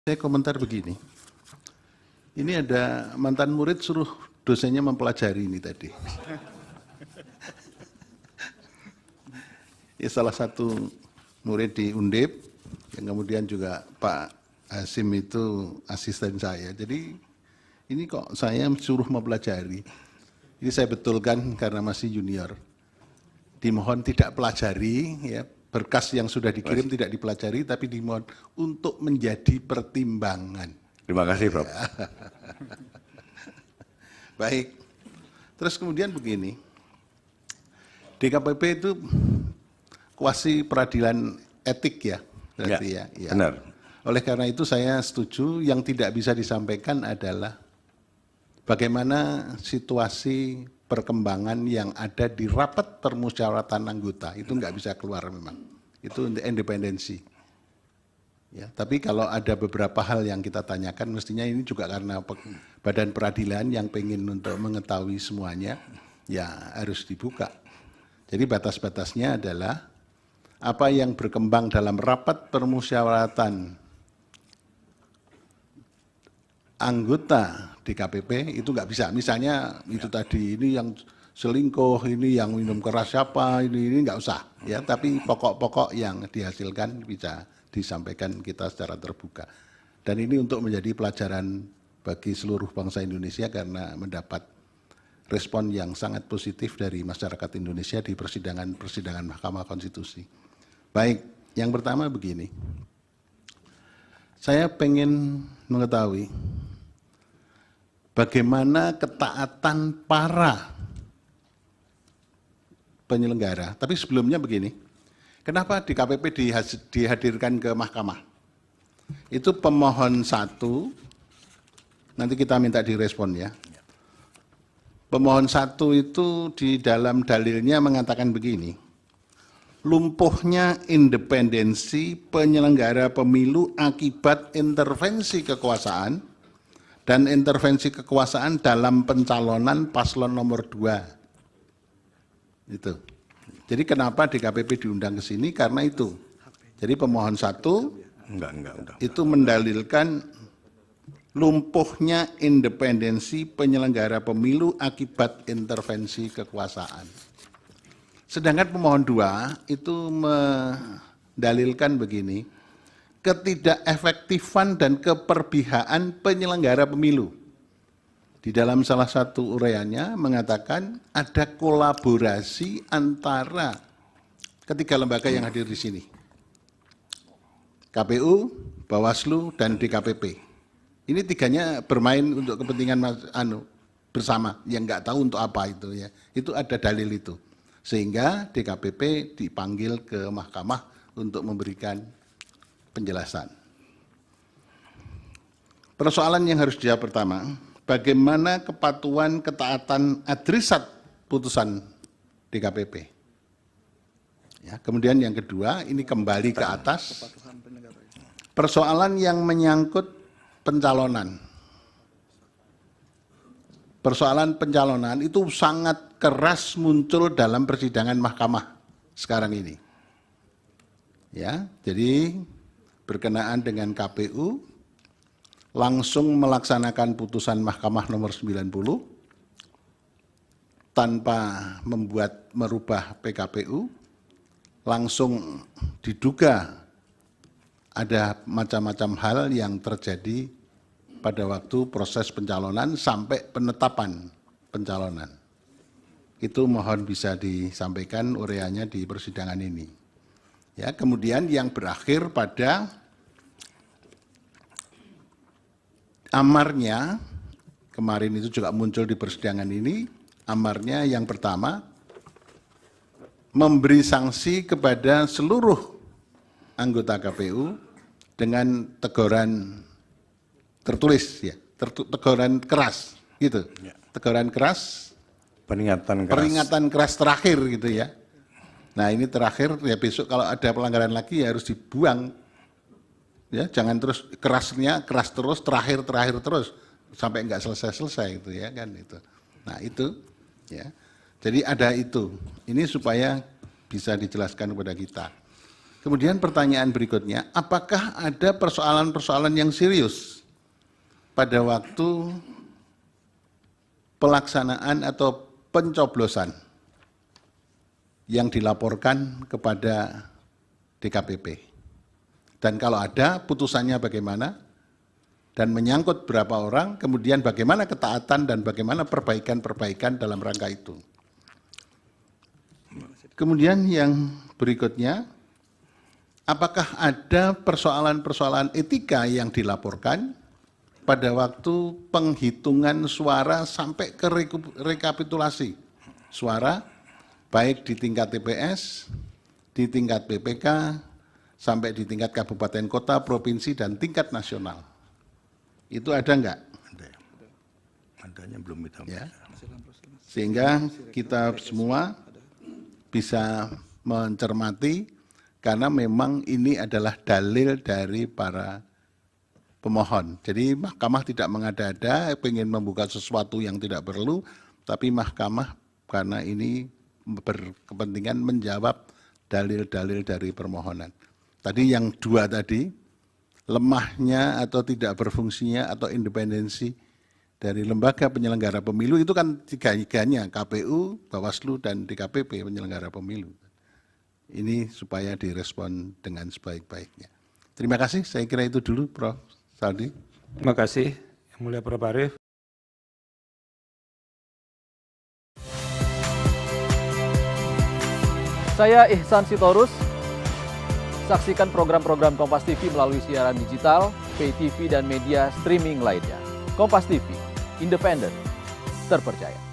Saya komentar begini, ini ada mantan murid suruh dosennya mempelajari ini tadi. Ya, salah satu murid di Undip, yang kemudian juga Pak Hasim itu asisten saya. Jadi ini kok saya suruh mempelajari. Ini saya betulkan karena masih junior. Dimohon tidak pelajari, ya, berkas yang sudah dikirim tidak dipelajari, tapi dimohon untuk menjadi pertimbangan. Terima kasih, Prof. Baik, terus kemudian begini, DKPP itu kuasi peradilan etik ya, berarti ya. Benar. Oleh karena itu saya setuju, yang tidak bisa disampaikan adalah bagaimana situasi perkembangan yang ada di rapat permusyawaratan anggota, itu nggak bisa keluar memang, itu independensi. Ya, tapi kalau ada beberapa hal yang kita tanyakan, mestinya ini juga karena badan peradilan yang pengen untuk mengetahui semuanya, ya harus dibuka. Jadi batas-batasnya adalah apa yang berkembang dalam rapat permusyawaratan anggota DKPP itu nggak bisa. Misalnya itu tadi, ini yang selingkuh, ini yang minum keras siapa, ini nggak usah. Ya, tapi pokok-pokok yang dihasilkan bisa disampaikan kita secara terbuka. Dan ini untuk menjadi pelajaran bagi seluruh bangsa Indonesia karena mendapat respon yang sangat positif dari masyarakat Indonesia di persidangan Mahkamah Konstitusi. Baik, yang pertama begini. Saya pengen mengetahui bagaimana ketaatan para penyelenggara. Tapi sebelumnya begini, kenapa DKPP dihadirkan ke mahkamah? Itu pemohon 1, nanti kita minta direspon ya. Pemohon 1 itu di dalam dalilnya mengatakan begini, lumpuhnya independensi penyelenggara pemilu akibat intervensi kekuasaan dan intervensi kekuasaan dalam pencalonan paslon nomor 2. Itu. Jadi kenapa DKPP diundang ke sini? Karena itu. Jadi pemohon 1 itu mendalilkan lumpuhnya independensi penyelenggara pemilu akibat intervensi kekuasaan. Sedangkan pemohon 2 itu mendalilkan begini, ketidakefektifan dan keperpihakan penyelenggara pemilu. Di dalam salah satu uraiannya mengatakan ada kolaborasi antara ketiga lembaga yang hadir di sini. KPU, Bawaslu, dan DKPP. Ini tiganya bermain untuk kepentingan bersama, yang nggak tahu untuk apa itu ya. Itu ada dalil itu. Sehingga DKPP dipanggil ke mahkamah untuk memberikan penjelasan. Persoalan yang harus dijawab pertama, bagaimana kepatuhan ketaatan adresat putusan DKPP. Ya, kemudian yang kedua, ini kembali ke atas, persoalan yang menyangkut pencalonan. Persoalan pencalonan itu sangat keras muncul dalam persidangan mahkamah sekarang ini. Ya, jadi berkenaan dengan KPU langsung melaksanakan putusan Mahkamah nomor 90 tanpa merubah PKPU, langsung diduga ada macam-macam hal yang terjadi pada waktu proses pencalonan sampai penetapan pencalonan. Itu mohon bisa disampaikan uraiannya di persidangan ini. Ya, kemudian yang berakhir pada amarnya, kemarin itu juga muncul di persidangan ini, amarnya yang pertama, memberi sanksi kepada seluruh anggota KPU dengan teguran tertulis, ya, teguran keras, gitu. Teguran keras, peringatan keras terakhir gitu ya. Nah ini terakhir, ya besok kalau ada pelanggaran lagi ya harus dibuang. Ya, jangan terus kerasnya keras terus, terakhir terus sampai enggak selesai itu ya kan itu. Nah itu ya. Jadi ada itu. Ini supaya bisa dijelaskan kepada kita. Kemudian pertanyaan berikutnya, apakah ada persoalan-persoalan yang serius pada waktu pelaksanaan atau pencoblosan yang dilaporkan kepada DKPP? Dan kalau ada, putusannya bagaimana? Dan menyangkut berapa orang, kemudian bagaimana ketaatan dan bagaimana perbaikan-perbaikan dalam rangka itu. Kemudian yang berikutnya, apakah ada persoalan-persoalan etika yang dilaporkan pada waktu penghitungan suara sampai ke rekapitulasi suara, baik di tingkat TPS, di tingkat PPK, sampai di tingkat kabupaten kota, provinsi, dan tingkat nasional. Itu ada enggak? Ada. Adanya belum kita. Ya. Sehingga kita semua bisa mencermati, karena memang ini adalah dalil dari para pemohon. Jadi mahkamah tidak mengada-ada, ingin membuka sesuatu yang tidak perlu, tapi mahkamah karena ini berkepentingan menjawab dalil-dalil dari permohonan. Tadi yang dua tadi, lemahnya atau tidak berfungsinya atau independensi dari lembaga penyelenggara pemilu itu kan tiga-tiganya, KPU, Bawaslu, dan DKPP penyelenggara pemilu. Ini supaya direspon dengan sebaik-baiknya. Terima kasih, saya kira itu dulu Prof. Saldi. Terima kasih, Yang Mulia Prof. Arief. Saya Ihsan Sitorus. Saksikan program-program Kompas TV melalui siaran digital, pay TV, dan media streaming lainnya. Kompas TV, independen, terpercaya.